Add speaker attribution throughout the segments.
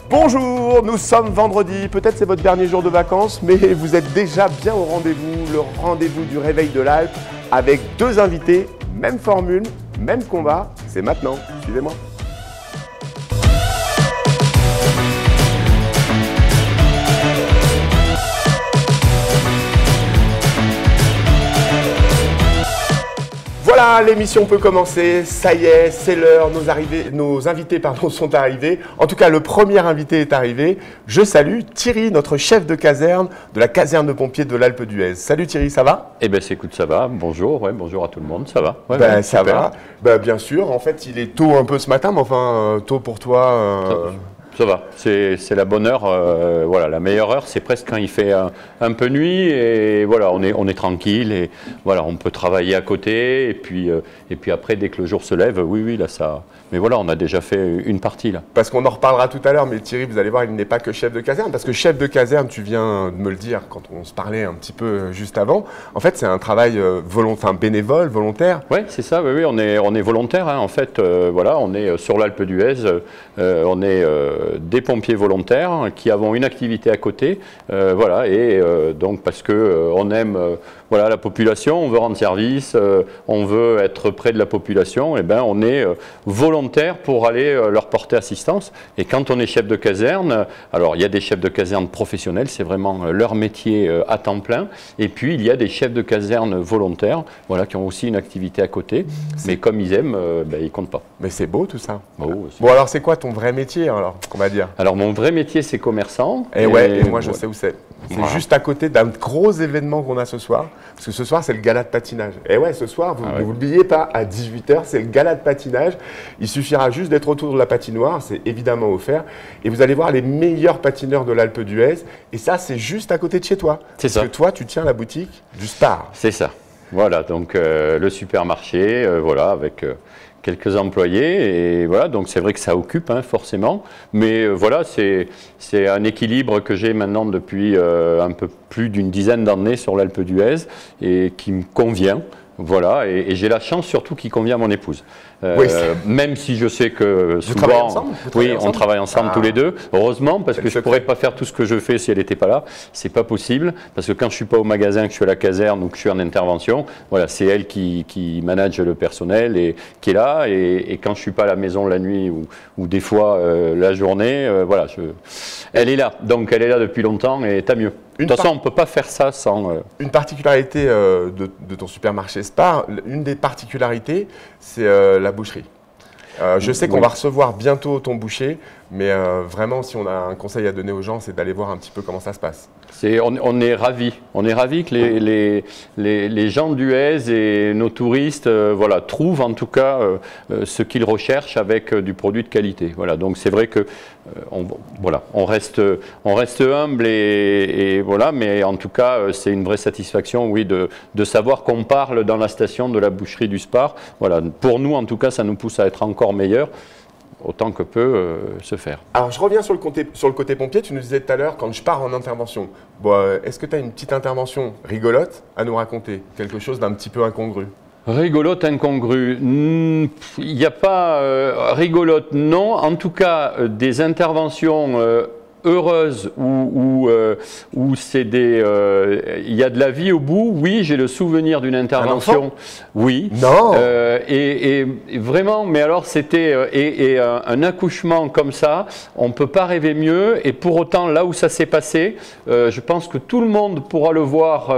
Speaker 1: Bonjour, nous sommes vendredi, peut-être c'est votre dernier jour de vacances, mais vous êtes déjà bien au rendez-vous, le rendez-vous du réveil de l'Alpe, avec deux invités, même formule, même combat, c'est maintenant, suivez-moi. Voilà, l'émission peut commencer, ça y est, c'est l'heure, nos invités sont arrivés. En tout cas, le premier invité est arrivé. Je salue Thierry, notre chef de caserne de la caserne de pompiers de l'Alpe d'Huez. Salut Thierry, ça va?
Speaker 2: Eh bien, écoute, ça va. Bonjour, ouais, bonjour à tout le monde, ça va. Ouais,
Speaker 1: ben, ça va. Ben, bien sûr, en fait, il est tôt un peu ce matin, mais enfin, tôt pour toi.
Speaker 2: Ça va, c'est la bonne heure, voilà, la meilleure heure, c'est presque quand il fait un peu nuit et voilà, on est tranquille et voilà, on peut travailler à côté et puis après, dès que le jour se lève, oui, là ça... Mais voilà, on a déjà fait une partie là.
Speaker 1: Parce qu'on en reparlera tout à l'heure, mais Thierry, vous allez voir, il n'est pas que chef de caserne, parce que chef de caserne, tu viens de me le dire quand on se parlait un petit peu juste avant, en fait, c'est un travail bénévole, volontaire.
Speaker 2: Ouais, c'est ça, oui, on est volontaire, hein. En fait, voilà, on est sur l'Alpe d'Huez, on est des pompiers volontaires qui avons une activité à côté, voilà, et donc parce que on aime voilà, la population, on veut rendre service, on veut être près de la population, et ben on est volontaire pour aller leur porter assistance. Et quand on est chef de caserne, alors il y a des chefs de caserne professionnels, c'est vraiment leur métier à temps plein, et puis il y a des chefs de caserne volontaires, voilà, qui ont aussi une activité à côté, mais comme ils aiment, ben, ils ne comptent pas.
Speaker 1: Mais c'est beau tout ça.
Speaker 2: Bon,
Speaker 1: alors c'est quoi ton vrai métier alors, qu'on va dire?
Speaker 2: Alors mon vrai métier c'est commerçant.
Speaker 1: Et moi je sais où c'est. C'est voilà. Juste à côté d'un gros événement qu'on a ce soir, parce que ce soir c'est le gala de patinage. Et ouais, ce soir, vous n'oubliez pas, à 18 h, c'est le gala de patinage. Il suffira juste d'être autour de la patinoire, c'est évidemment offert. Et vous allez voir les meilleurs patineurs de l'Alpe d'Huez. Et ça, c'est juste à côté de chez toi.
Speaker 2: C'est ça.
Speaker 1: Parce que toi, tu tiens la boutique du Spar.
Speaker 2: C'est ça. Voilà, donc le supermarché, voilà, avec... quelques employés et voilà, donc c'est vrai que ça occupe hein, forcément, mais voilà, c'est un équilibre que j'ai maintenant depuis un peu plus d'une dizaine d'années sur l'Alpe d'Huez et qui me convient, voilà, et j'ai la chance surtout qu'il convient à mon épouse. Oui, même si je sais que souvent, on travaille ensemble tous les deux, heureusement, parce que je ne pourrais pas faire tout ce que je fais si elle n'était pas là, c'est pas possible, parce que quand je ne suis pas au magasin, que je suis à la caserne ou que je suis en intervention, voilà, c'est elle qui manage le personnel et qui est là, et quand je ne suis pas à la maison la nuit ou des fois la journée, voilà, elle est là, donc elle est là depuis longtemps et tant mieux. De toute façon, on ne peut pas faire ça sans...
Speaker 1: Une particularité de ton supermarché Spar, une des particularités, c'est la boucherie. Je sais qu'on va recevoir bientôt ton boucher, mais vraiment, si on a un conseil à donner aux gens, c'est d'aller voir un petit peu comment ça se passe.
Speaker 2: On est ravis que les gens d'Huez et nos touristes voilà, trouvent en tout cas ce qu'ils recherchent avec du produit de qualité. Voilà, donc c'est vrai que voilà, on reste humble et voilà, mais en tout cas c'est une vraie satisfaction, oui, de savoir qu'on parle dans la station de la boucherie du Spar. Voilà, pour nous en tout cas, ça nous pousse à être encore meilleurs. Autant que peut se faire.
Speaker 1: Alors je reviens sur le côté pompier, tu nous disais tout à l'heure, quand je pars en intervention, bon, est-ce que tu as une petite intervention rigolote à nous raconter? Quelque chose d'un petit peu incongru?
Speaker 2: Rigolote, incongru, il n'y a pas rigolote, non. En tout cas, des interventions heureuse où c'est il y a de la vie au bout, oui, j'ai le souvenir d'une intervention, oui,
Speaker 1: non,
Speaker 2: et vraiment, mais alors c'était un accouchement comme ça, on ne peut pas rêver mieux, et pour autant là où ça s'est passé, je pense que tout le monde pourra le voir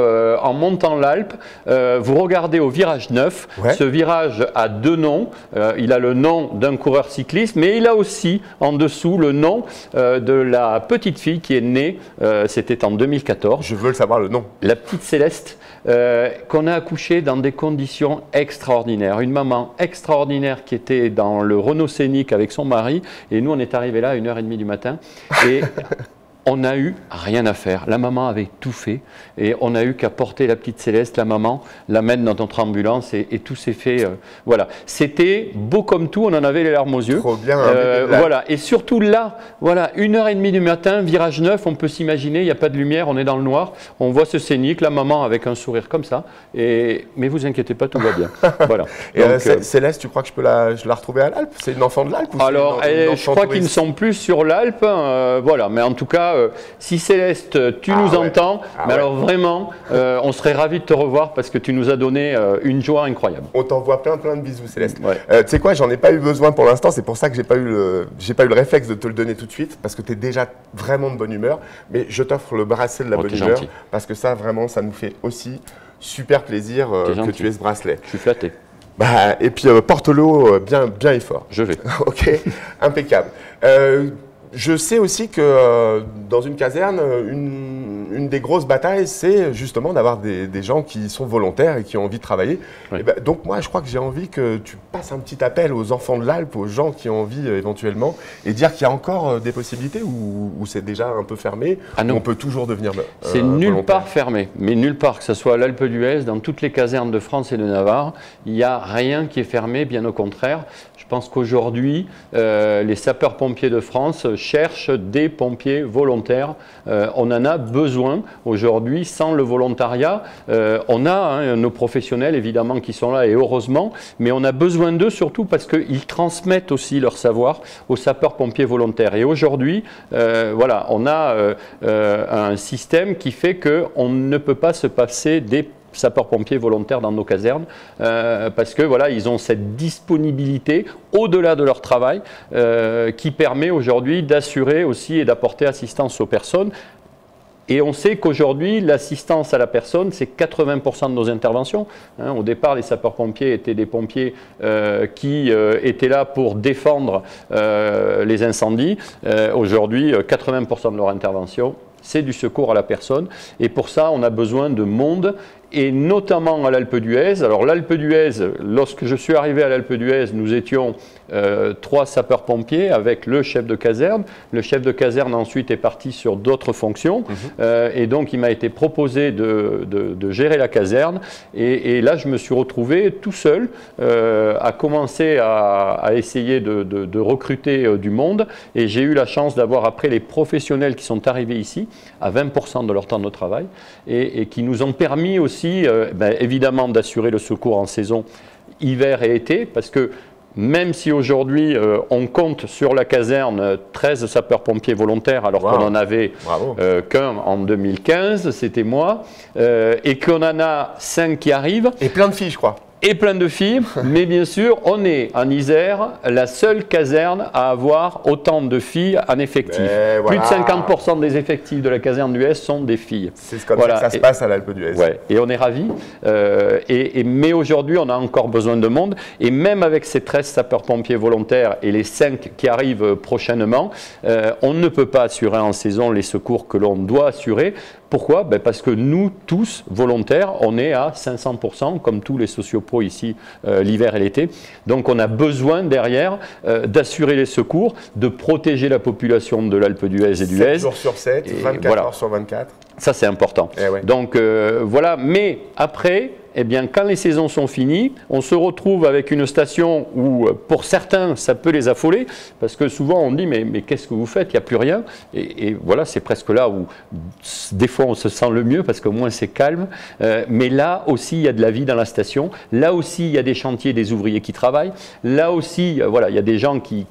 Speaker 2: en montant l'Alpe. Vous regardez au virage 9, ce virage a deux noms, il a le nom d'un coureur cycliste, mais il a aussi en dessous le nom de la petite fille qui est née, c'était en 2014.
Speaker 1: Je veux le savoir le nom.
Speaker 2: La petite Céleste, qu'on a accouchée dans des conditions extraordinaires. Une maman extraordinaire qui était dans le Renault Scénic avec son mari, et nous on est arrivés là à 1 h 30 du matin. Et on n'a eu rien à faire. La maman avait tout fait et on n'a eu qu'à porter la petite Céleste, la maman, la mettre dans notre ambulance et tout s'est fait. Voilà. C'était beau comme tout, on en avait les larmes aux yeux.
Speaker 1: Trop bien.
Speaker 2: Voilà. Et surtout là, voilà, 1h30 du matin, virage 9, on peut s'imaginer, il n'y a pas de lumière, on est dans le noir, on voit ce scénic, la maman avec un sourire comme ça. Mais vous inquiétez pas, tout va bien. Voilà.
Speaker 1: Et donc, Céleste, tu crois que je la retrouver à l'Alpe? C'est une enfant de l'Alpe?
Speaker 2: Alors, je crois qu'ils ne sont plus sur l'Alpe. Voilà. Mais en tout cas, si Céleste, tu nous entends, alors vraiment, on serait ravis de te revoir parce que tu nous as donné une joie incroyable.
Speaker 1: On t'envoie plein de bisous, Céleste. Ouais. Tu sais quoi, j'en ai pas eu besoin pour l'instant, c'est pour ça que j'ai pas eu le réflexe de te le donner tout de suite, parce que tu es déjà vraiment de bonne humeur, mais je t'offre le bracelet de la bonne humeur, gentil. Parce que ça, vraiment, ça nous fait aussi super plaisir que tu aies ce bracelet.
Speaker 2: Je suis flatté.
Speaker 1: Bah, et puis porte-le bien et fort.
Speaker 2: Je vais.
Speaker 1: Ok, impeccable. Je sais aussi que dans une caserne, une des grosses batailles, c'est justement d'avoir des gens qui sont volontaires et qui ont envie de travailler. Oui. Et ben, donc moi, je crois que j'ai envie que tu passes un petit appel aux enfants de l'Alpe, aux gens qui ont envie éventuellement, et dire qu'il y a encore des possibilités ou c'est déjà un peu fermé, on peut toujours devenir
Speaker 2: c'est nulle part fermé, mais nulle part, que ce soit à l'Alpe d'Huez, dans toutes les casernes de France et de Navarre, il n'y a rien qui est fermé, bien au contraire. Je pense qu'aujourd'hui, les sapeurs-pompiers de France cherchent des pompiers volontaires. On en a besoin aujourd'hui. Sans le volontariat, on a nos professionnels évidemment qui sont là et heureusement, mais on a besoin d'eux surtout parce qu'ils transmettent aussi leur savoir aux sapeurs-pompiers volontaires. Et aujourd'hui, voilà, on a un système qui fait qu'on ne peut pas se passer des sapeurs-pompiers volontaires dans nos casernes parce que voilà, ils ont cette disponibilité au-delà de leur travail qui permet aujourd'hui d'assurer aussi et d'apporter assistance aux personnes. Et on sait qu'aujourd'hui, l'assistance à la personne, c'est 80% de nos interventions. Au départ, les sapeurs-pompiers étaient des pompiers qui étaient là pour défendre les incendies. Aujourd'hui, 80% de leur intervention, c'est du secours à la personne. Et pour ça, on a besoin de monde. Et notamment à l'Alpe d'Huez. Alors l'Alpe d'Huez, lorsque je suis arrivé à l'Alpe d'Huez, nous étions 3 sapeurs-pompiers avec le chef de caserne. Le chef de caserne ensuite est parti sur d'autres fonctions. Et donc il m'a été proposé de gérer la caserne. Et là, je me suis retrouvé tout seul à commencer à essayer de recruter du monde. Et j'ai eu la chance d'avoir après les professionnels qui sont arrivés ici à 20% de leur temps de travail et qui nous ont permis aussi évidemment d'assurer le secours en saison hiver et été, parce que même si aujourd'hui on compte sur la caserne 13 sapeurs-pompiers volontaires alors qu'on n'en avait qu'un en 2015, c'était moi, et qu'on en a 5 qui arrivent.
Speaker 1: Et plein de filles, je crois.
Speaker 2: Et plein de filles, mais bien sûr, on est en Isère la seule caserne à avoir autant de filles en effectif. Plus de 50% des effectifs de la caserne d'Huez sont des filles.
Speaker 1: C'est comme ça que ça se passe à l'Alpe d'Huez.
Speaker 2: Ouais. Et on est ravis. Mais aujourd'hui, on a encore besoin de monde. Et même avec ces 13 sapeurs-pompiers volontaires et les 5 qui arrivent prochainement, on ne peut pas assurer en saison les secours que l'on doit assurer. Pourquoi? Parce que nous, tous, volontaires, on est à 500%, comme tous les sociopros ici, l'hiver et l'été. Donc on a besoin derrière d'assurer les secours, de protéger la population de l'Alpe d'Huez et d'Huez.
Speaker 1: 7 jours sur 7, 24 heures sur 24.
Speaker 2: Ça, c'est important. Donc voilà, mais après, eh bien, quand les saisons sont finies, on se retrouve avec une station où, pour certains, ça peut les affoler, parce que souvent on dit mais qu'est-ce que vous faites? Il n'y a plus rien. Et voilà, c'est presque là où des fois on se sent le mieux, parce qu'au moins c'est calme. Mais là aussi, il y a de la vie dans la station. Là aussi, il y a des chantiers, des ouvriers qui travaillent. Là aussi, voilà, il y a des gens qui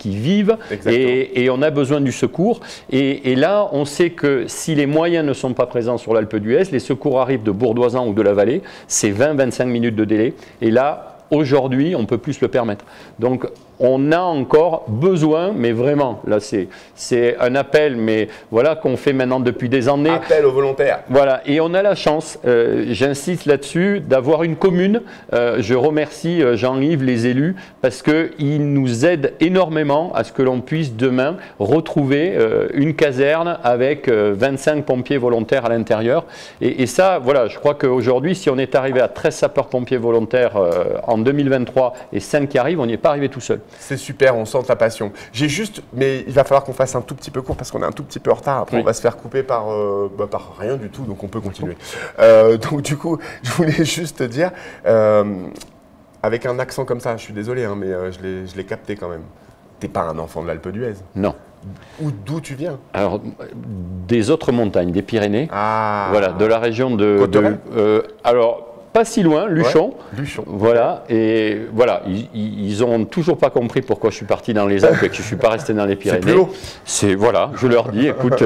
Speaker 2: vivent et on a besoin du secours. Et là, on sait que si les moyens ne sont pas présents sur l'Alpe d'Huez, les secours arrivent de Bourdoisan ou de la vallée, c'est 20-25 minutes de délai. Et là, aujourd'hui, on ne peut plus se le permettre. Donc, on a encore besoin, mais vraiment, là c'est un appel, mais voilà, qu'on fait maintenant depuis des années.
Speaker 1: Appel aux volontaires.
Speaker 2: Voilà, et on a la chance, j'insiste là-dessus, d'avoir une commune. Je remercie Jean-Yves, les élus, parce qu'ils nous aident énormément à ce que l'on puisse demain retrouver une caserne avec 25 pompiers volontaires à l'intérieur. Et ça, voilà, je crois qu'aujourd'hui, si on est arrivé à 13 sapeurs-pompiers volontaires en 2023 et 5 qui arrivent, on n'y est pas arrivé tout seul.
Speaker 1: C'est super, on sent ta passion. J'ai juste, mais il va falloir qu'on fasse un tout petit peu court parce qu'on est un tout petit peu en retard. Après, on va se faire couper par rien du tout, donc on peut continuer. Donc du coup, je voulais juste te dire, avec un accent comme ça, je suis désolé, hein, mais je l'ai capté quand même. T'es pas un enfant de l'Alpe d'Huez?
Speaker 2: Non.
Speaker 1: D'où tu viens?
Speaker 2: Alors, des autres montagnes, des Pyrénées.
Speaker 1: Ah.
Speaker 2: Voilà, de la région de...
Speaker 1: Cauterets
Speaker 2: alors, pas si loin, Luchon.
Speaker 1: Ouais, Luchon.
Speaker 2: Voilà, et voilà, ils ont toujours pas compris pourquoi je suis parti dans les Alpes et que je suis pas resté dans les Pyrénées.
Speaker 1: C'est plus haut.
Speaker 2: C'est voilà, je leur dis, écoute,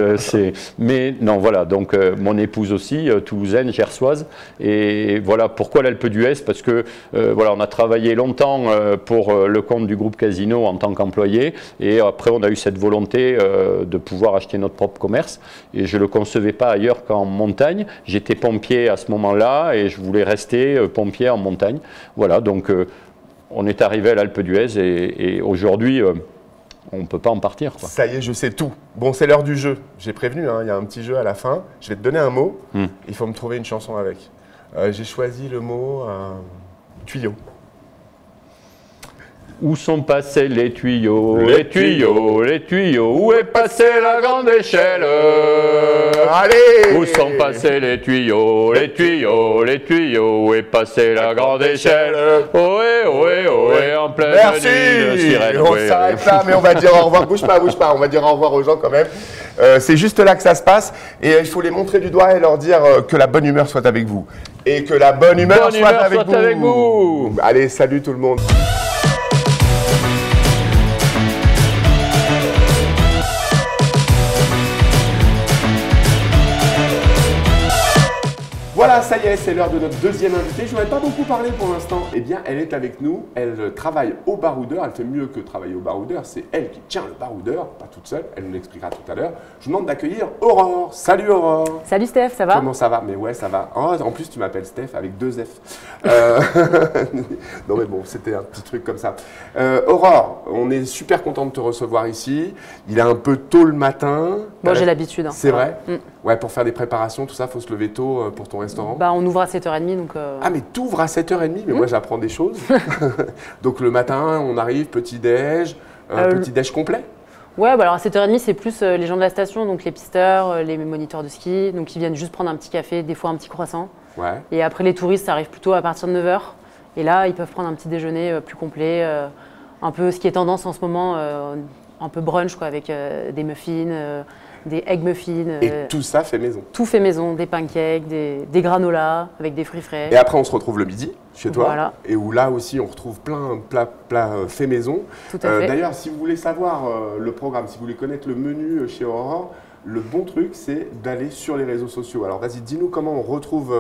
Speaker 2: mais non, voilà, donc mon épouse aussi, toulousaine, gersoise, et voilà, pourquoi l'Alpe d'Huez? Parce que voilà, on a travaillé longtemps pour le compte du groupe Casino en tant qu'employé, et après on a eu cette volonté de pouvoir acheter notre propre commerce, et je le concevais pas ailleurs qu'en montagne. J'étais pompier à ce moment-là, et je voulais rester pompier en montagne. Voilà, donc on est arrivé à l'Alpe d'Huez et aujourd'hui, on ne peut pas en partir, quoi.
Speaker 1: Ça y est, je sais tout. Bon, c'est l'heure du jeu. J'ai prévenu, hein, il y a un petit jeu à la fin. Je vais te donner un mot. Il faut me trouver une chanson avec. J'ai choisi le mot tuyau.
Speaker 2: Où sont passés les tuyaux, les tuyaux, les tuyaux? Où est passée la grande échelle?
Speaker 1: Allez!
Speaker 2: Où sont passés les tuyaux, les tuyaux, les tuyaux? Où est passée la grande échelle? Ohé, ohé, ohé, en pleine nuit de sirène.
Speaker 1: On s'arrête là, mais on va dire au revoir. Bouge pas, on va dire au revoir aux gens quand même. C'est juste là que ça se passe et il faut les montrer du doigt et leur dire que la bonne humeur soit avec vous. Et que la bonne humeur soit avec vous. Allez, salut tout le monde. Voilà, ça y est, c'est l'heure de notre deuxième invitée. Je n'en ai pas beaucoup parlé pour l'instant. Eh bien, elle est avec nous. Elle travaille au baroudeur. Elle fait mieux que travailler au baroudeur. C'est elle qui tient le baroudeur, pas toute seule. Elle nous l'expliquera tout à l'heure. Je vous demande d'accueillir Aurore. Salut Aurore.
Speaker 3: Salut Steph, ça va?
Speaker 1: Comment ça va? Mais ouais, ça va. Oh, en plus, tu m'appelles Steph avec 2 F. Non mais bon, c'était un petit truc comme ça. Aurore, on est super content de te recevoir ici. Il est un peu tôt le matin.
Speaker 3: Bon, j'ai l'habitude. Hein.
Speaker 1: C'est vrai? Ouais, pour faire des préparations, tout ça, il faut se lever tôt pour ton restaurant.
Speaker 3: Bah, on ouvre à 7h30, donc...
Speaker 1: Ah, mais tu ouvres à 7h30, mais moi j'apprends des choses. Donc le matin, on arrive, petit-déj, petit-déj complet?
Speaker 3: Ouais, bah alors à 7h30, c'est plus les gens de la station, donc les pisteurs, les moniteurs de ski, donc ils viennent juste prendre un petit café, des fois un petit croissant.
Speaker 1: Ouais.
Speaker 3: Et après les touristes, ça arrive plutôt à partir de 9h. Et là, ils peuvent prendre un petit déjeuner plus complet, un peu ce qui est tendance en ce moment, un peu brunch, quoi, avec des muffins, des egg muffins.
Speaker 1: Et tout ça fait maison? Tout
Speaker 3: fait maison, des pancakes, des granolas avec des fruits frais.
Speaker 1: Et après, on se retrouve le midi chez toi.
Speaker 3: Voilà.
Speaker 1: Et où là aussi, on retrouve plein de plats fait maison.
Speaker 3: Tout à fait.
Speaker 1: D'ailleurs, si vous voulez savoir le programme, si vous voulez connaître le menu chez Aurore, le bon truc, c'est d'aller sur les réseaux sociaux. Alors vas-y, dis-nous comment on retrouve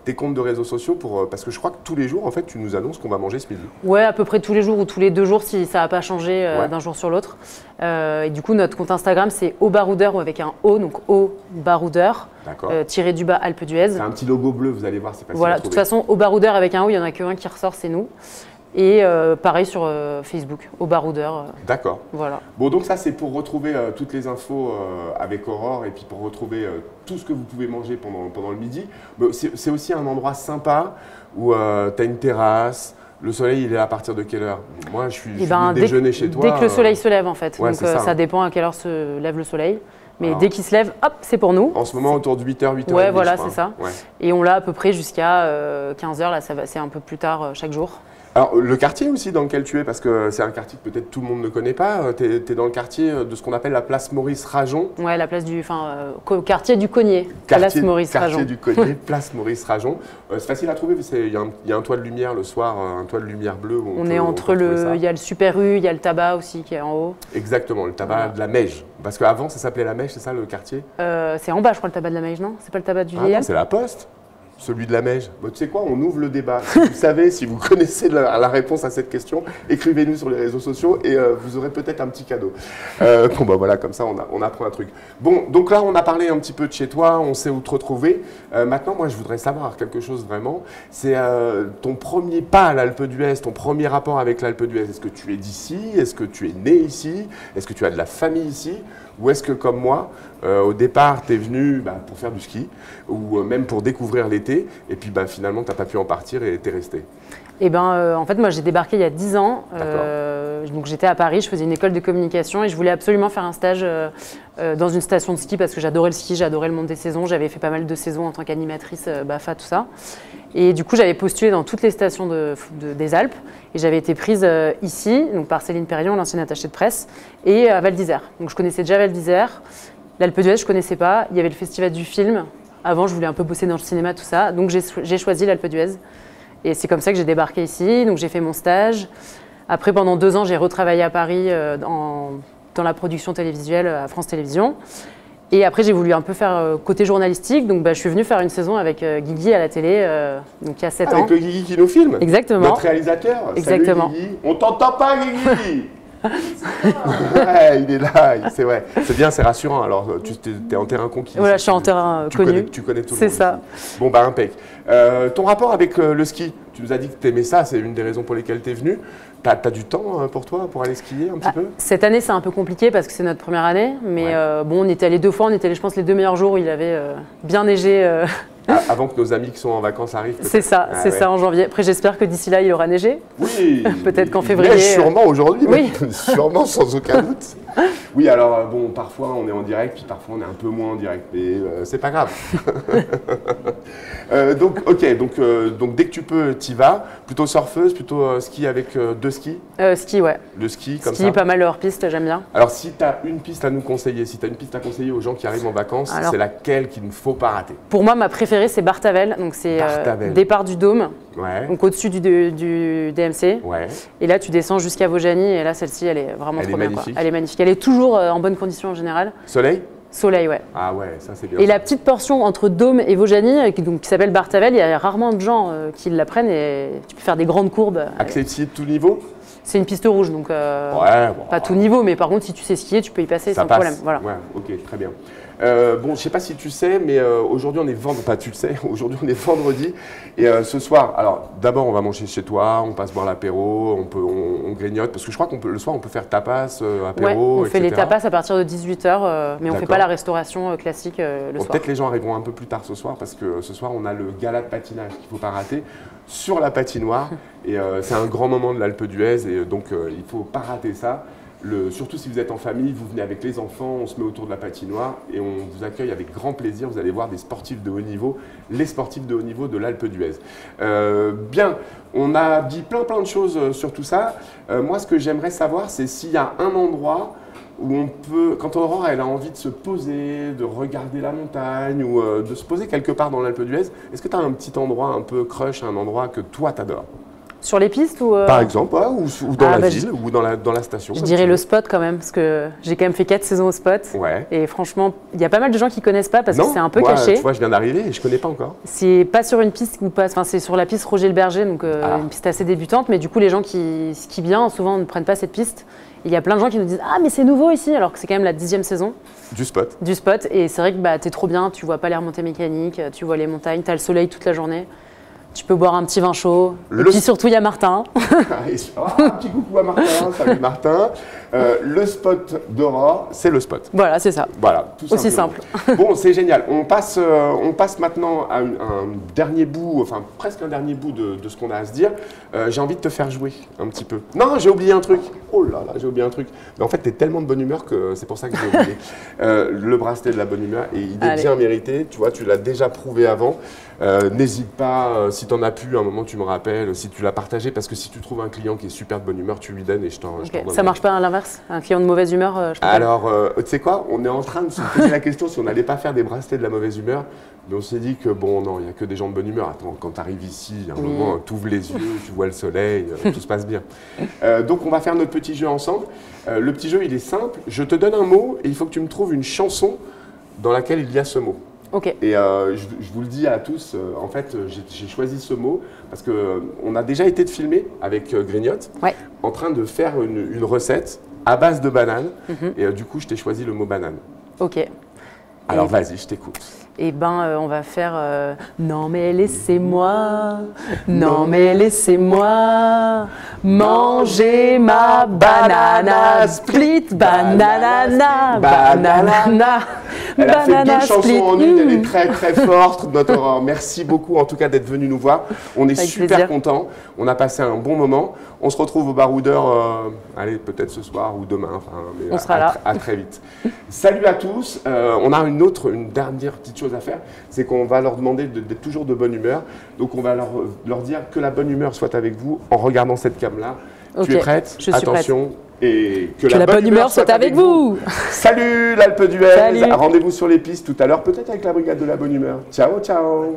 Speaker 1: tes comptes de réseaux sociaux parce que je crois que tous les jours, en fait, tu nous annonces qu'on va manger ce midi.
Speaker 3: Ouais, à peu près tous les jours ou tous les 2 jours si ça n'a pas changé d'un jour sur l'autre. Et du coup, notre compte Instagram, c'est au baroudeur ou avec un O, donc au baroudeur, tiré du bas Alpe d'Huez.
Speaker 1: C'est un petit logo bleu, vous allez voir, c'est facile
Speaker 3: voilà,
Speaker 1: à trouver.
Speaker 3: De toute façon, au baroudeur avec un O, il n'y en a qu'un qui ressort, c'est nous. Et pareil sur Facebook, au baroudeur.
Speaker 1: D'accord.
Speaker 3: Voilà.
Speaker 1: Bon, donc ça, c'est pour retrouver toutes les infos avec Aurore et puis pour retrouver tout ce que vous pouvez manger pendant le midi. C'est aussi un endroit sympa où tu as une terrasse. Le soleil, il est à partir de quelle heure? Moi, je suis déjeuner chez toi.
Speaker 3: Dès que le soleil se lève, en fait.
Speaker 1: Ouais,
Speaker 3: donc ça dépend à quelle heure se lève le soleil. Mais dès qu'il se lève, hop, c'est pour nous.
Speaker 1: En ce moment, autour de 8h, 8h30.
Speaker 3: Ouais, voilà, c'est ça.
Speaker 1: Ouais.
Speaker 3: Et on l'a à peu près jusqu'à 15h. Là, c'est un peu plus tard chaque jour.
Speaker 1: Alors, le quartier aussi dans lequel tu es, parce que c'est un quartier que peut-être tout le monde ne connaît pas, tu es dans le quartier de ce qu'on appelle la place Maurice-Rajon.
Speaker 3: Ouais, la place quartier du Cognier, place Maurice-Rajon.
Speaker 1: Quartier du Cognier, place Maurice-Rajon. C'est facile à trouver, il y a un toit de lumière le soir, un toit de lumière bleue.
Speaker 3: On est entre il y a le Super U, il y a le tabac aussi qui est en haut.
Speaker 1: Exactement, le tabac de la Meige. Parce qu'avant, ça s'appelait la Meige, c'est ça le quartier?
Speaker 3: C'est en bas, je crois, le tabac de la Meige, non? C'est pas le tabac du Vieil?
Speaker 1: C'est la Poste. Celui de la Meige. Bon, tu sais quoi, on ouvre le débat. Si vous savez, si vous connaissez la réponse à cette question, écrivez-nous sur les réseaux sociaux et vous aurez peut-être un petit cadeau. Bon, bah voilà, comme ça, on apprend un truc. Bon, donc là, on a parlé un petit peu de chez toi, on sait où te retrouver. Maintenant, moi, je voudrais savoir quelque chose vraiment. C'est ton premier pas à l'Alpe d'Huez, ton premier rapport avec l'Alpe d'Huez. Est-ce que tu es d'ici? Est-ce que tu es né ici? Est-ce que tu as de la famille ici? Ou est-ce que, comme moi, au départ, tu es venu pour faire du ski ou même pour découvrir l'été et puis finalement, tu n'as pas pu en partir et tu es resté?
Speaker 3: Et ben, en fait, moi, j'ai débarqué il y a 10 ans. Donc, j'étais à Paris, je faisais une école de communication et je voulais absolument faire un stage dans une station de ski parce que j'adorais le ski, j'adorais le monde des saisons. J'avais fait pas mal de saisons en tant qu'animatrice BAFA, tout ça. Et du coup, j'avais postulé dans toutes les stations des Alpes et j'avais été prise ici, donc par Céline Perrion, l'ancienne attachée de presse, et à Val d'Isère. Donc, je connaissais déjà Val d'Isère. L'Alpe d'Huez, je ne connaissais pas. Il y avait le festival du film. Avant, je voulais un peu bosser dans le cinéma, tout ça. Donc, j'ai choisi l'Alpe d'Huez. Et c'est comme ça que j'ai débarqué ici. Donc, j'ai fait mon stage. Après, pendant 2 ans, j'ai retravaillé à Paris dans la production télévisuelle à France Télévisions. Et après, j'ai voulu un peu faire côté journalistique. Donc, je suis venue faire une saison avec Guigui à la télé, donc il y a 7 ans.
Speaker 1: Avec le Guigui qui nous filme.
Speaker 3: Exactement.
Speaker 1: Notre réalisateur.
Speaker 3: Exactement.
Speaker 1: Salut Guigui. On t'entend pas, Guigui. Ouais, il est là, c'est vrai. C'est bien, c'est rassurant. Alors, tu es en terrain conquis.
Speaker 3: Voilà, je suis en terrain connu.
Speaker 1: Tu connais tout le monde.
Speaker 3: C'est ça.
Speaker 1: Ici. Bon, impec. Ton rapport avec le ski, tu nous as dit que tu aimais ça, c'est une des raisons pour lesquelles tu es venu. T'as du temps pour toi, pour aller skier un petit peu?
Speaker 3: Cette année, c'est un peu compliqué parce que c'est notre première année. Mais bon, on était allés 2 fois. On était allés, je pense, les 2 meilleurs jours où il avait bien neigé.
Speaker 1: Avant que nos amis qui sont en vacances arrivent.
Speaker 3: C'est ça, ça en janvier. Après, j'espère que d'ici là, il aura neigé.
Speaker 1: Oui.
Speaker 3: Peut-être qu'en février.
Speaker 1: Sûrement aujourd'hui,
Speaker 3: oui.
Speaker 1: Sûrement sans aucun doute. Oui, alors bon, parfois on est en direct, puis parfois on est un peu moins en direct, mais c'est pas grave. Donc dès que tu peux, t'y vas. Plutôt surfeuse, plutôt ski avec 2 skis.
Speaker 3: Ski, ouais.
Speaker 1: Le ski, comme ça.
Speaker 3: Ski, pas mal hors piste, j'aime bien.
Speaker 1: Alors, si tu as une piste à nous conseiller, si tu as une piste à conseiller aux gens qui arrivent en vacances, c'est laquelle qu'il ne faut pas rater?
Speaker 3: Pour moi, ma préférée, c'est Bartavel. Donc, c'est départ du Dôme, donc au-dessus du DMC.
Speaker 1: Ouais.
Speaker 3: Et là, tu descends jusqu'à Vaujany. Et là, celle-ci, elle est vraiment trop bien. Elle est magnifique. Elle est toujours en bonne condition en général.
Speaker 1: Soleil?
Speaker 3: Soleil, ouais.
Speaker 1: Ah ouais, ça c'est bien.
Speaker 3: Et la petite portion entre Dôme et Vaujany, qui s'appelle Bartavel, il y a rarement de gens qui la prennent et tu peux faire des grandes courbes.
Speaker 1: Accessible tout niveau?
Speaker 3: C'est une piste rouge, donc pas tout niveau, mais par contre, si tu sais skier, tu peux y passer sans problème. Voilà.
Speaker 1: Ouais, ok, très bien. Bon, je ne sais pas si tu sais, mais aujourd'hui on est vendredi. Pas tu le sais, aujourd'hui on est vendredi. Et ce soir, alors d'abord on va manger chez toi, on passe boire l'apéro, on grignote, parce que je crois que le soir on peut faire tapas, apéro,
Speaker 3: on fait les tapas à partir de 18h, mais on ne fait pas la restauration classique le soir.
Speaker 1: Peut-être les gens arriveront un peu plus tard ce soir, parce que ce soir on a le gala de patinage qu'il ne faut pas rater sur la patinoire. Et c'est un grand moment de l'Alpe d'Huez, et donc il ne faut pas rater ça. Surtout si vous êtes en famille, vous venez avec les enfants, on se met autour de la patinoire et on vous accueille avec grand plaisir. Vous allez voir des sportifs de haut niveau, les sportifs de haut niveau de l'Alpe d'Huez. Bien, on a dit plein de choses sur tout ça. Moi, ce que j'aimerais savoir, c'est s'il y a un endroit où on peut, quand Aurore elle a envie de se poser, de regarder la montagne ou de se poser quelque part dans l'Alpe d'Huez, est-ce que tu as un petit endroit un peu crush, un endroit que toi t'adores?
Speaker 3: Sur les pistes ou
Speaker 1: Par exemple, ou dans la ville, ou dans la station.
Speaker 3: Je dirais le spot quand même, parce que j'ai quand même fait 4 saisons au spot.
Speaker 1: Ouais.
Speaker 3: Et franchement, il y a pas mal de gens qui ne connaissent pas parce que c'est un peu caché.
Speaker 1: Tu vois, je viens d'arriver et je ne connais pas encore.
Speaker 3: C'est pas sur une piste, c'est sur la piste Roger le Berger, donc une piste assez débutante. Mais du coup, les gens qui skient bien, souvent ne prennent pas cette piste. Il y a plein de gens qui nous disent « Ah, mais c'est nouveau ici !» alors que c'est quand même la 10e saison.
Speaker 1: Du spot.
Speaker 3: Du spot. Et c'est vrai que t'es trop bien, tu vois pas les remontées mécaniques, tu vois les montagnes, tu as le soleil toute la journée. Tu peux boire un petit vin chaud. Et puis surtout, il y a Martin.
Speaker 1: Un petit coucou à Martin. Salut Martin. Le spot d'Aurore, c'est le spot.
Speaker 3: Voilà, c'est ça.
Speaker 1: Voilà, tout
Speaker 3: aussi simple.
Speaker 1: Bon, c'est génial. On passe maintenant à un dernier bout, enfin presque un dernier bout de ce qu'on a à se dire. J'ai envie de te faire jouer un petit peu. Non, j'ai oublié un truc. Oh là là, j'ai oublié un truc. Mais en fait, tu es tellement de bonne humeur que c'est pour ça que j'ai oublié. Le bracelet de la bonne humeur, et il est bien mérité. Tu vois, tu l'as déjà prouvé avant. N'hésite pas, si tu en as pu, à un moment tu me rappelles, si tu l'as partagé, parce que si tu trouves un client qui est super de bonne humeur, tu lui donnes et je t'en donne.
Speaker 3: Ça marche pas à l'inverse? Un client de mauvaise humeur, je peux
Speaker 1: Alors, tu sais quoi? On est en train de se poser la question si on n'allait pas faire des bracelets de la mauvaise humeur, mais on s'est dit que bon, non, il n'y a que des gens de bonne humeur. Attends, quand tu arrives ici, à un moment, tu ouvres les yeux, tu vois le soleil, tout se passe bien. Donc, on va faire notre petit jeu ensemble. Le petit jeu, il est simple. Je te donne un mot et il faut que tu me trouves une chanson dans laquelle il y a ce mot.
Speaker 3: Okay.
Speaker 1: Et je vous le dis à tous, en fait, j'ai choisi ce mot parce qu'on a déjà été filmé avec Grignotte en train de faire une recette à base de banane. Et du coup, je t'ai choisi le mot banane.
Speaker 3: Ok.
Speaker 1: Alors vas-y, je t'écoute.
Speaker 3: Eh ben, on va faire non mais laissez-moi, non mais laissez-moi manger ma banana split, banana, banana,
Speaker 1: Elle a fait
Speaker 3: Banana
Speaker 1: 2 chansons
Speaker 3: split.
Speaker 1: en une, elle est très très forte, notre Aurore. Merci beaucoup en tout cas d'être venu nous voir. On est
Speaker 3: Avec
Speaker 1: super
Speaker 3: plaisir.
Speaker 1: contents, on a passé un bon moment. On se retrouve au Baroudeur, allez, peut-être ce soir ou demain. Enfin, mais
Speaker 3: On sera là.
Speaker 1: À très vite. Salut à tous. On a une dernière petite chose à faire, c'est qu'on va leur demander d'être toujours de bonne humeur. Donc on va leur dire que la bonne humeur soit avec vous en regardant cette cam-là.
Speaker 3: Ok,
Speaker 1: Tu es prête?
Speaker 3: je suis
Speaker 1: Attention. Et
Speaker 3: Que la bonne humeur soit avec vous.
Speaker 1: Salut l'Alpe d'Huez.
Speaker 3: Salut.
Speaker 1: Rendez-vous sur les pistes tout à l'heure, peut-être avec la brigade de la bonne humeur. Ciao, ciao.